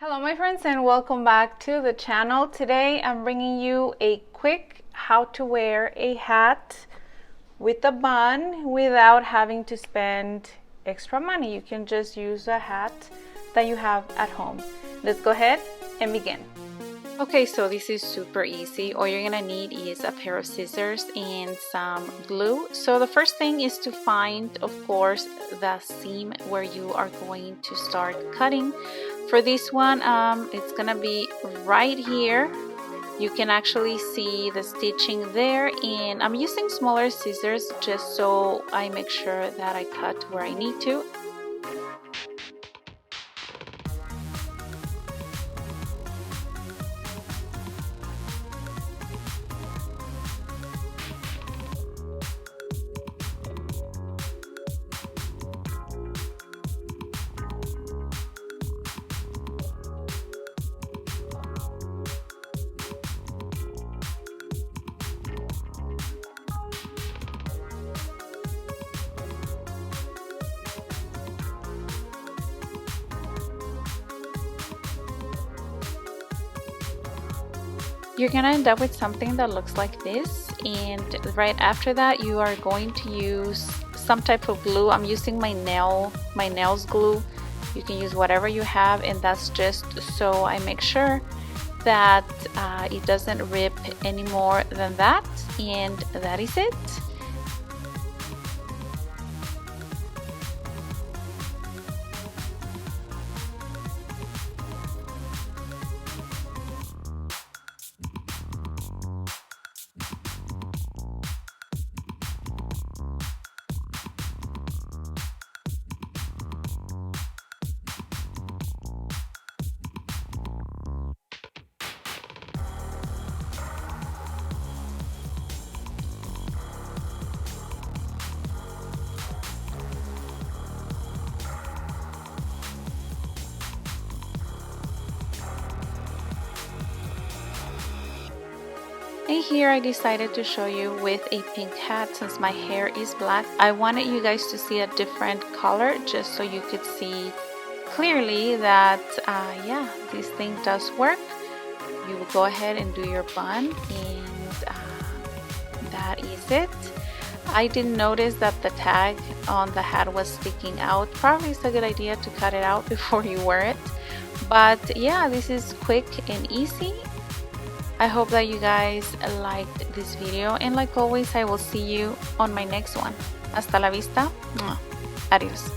Hello my friends and welcome back to the channel. Today I'm bringing you a quick how to wear a hat with a bun without having to spend extra money. You can just use a hat that you have at home. Let's go ahead and begin. Okay, so this is super easy. All you're gonna need is a pair of scissors and some glue. So the first thing is to find, of course, the seam where you are going to start cutting. For this one, it's gonna be right here. You can actually see the stitching there, and I'm using smaller scissors just so I make sure that I cut where I need to. You're gonna end up with something that looks like this, and right after that you are going to use some type of glue. I'm using my nails glue. You can use whatever you have, and that's just so I make sure that it doesn't rip any more than that, and that is it. And here I decided to show you with a pink hat since my hair is black. I wanted you guys to see a different color just so you could see clearly that yeah, this thing does work. You will go ahead and do your bun, and that is it. I didn't notice that the tag on the hat was sticking out. Probably it's a good idea to cut it out before you wear it. But yeah, this is quick and easy. I hope that you guys liked this video, and like always, I will see you on my next one. Hasta la vista. Adios.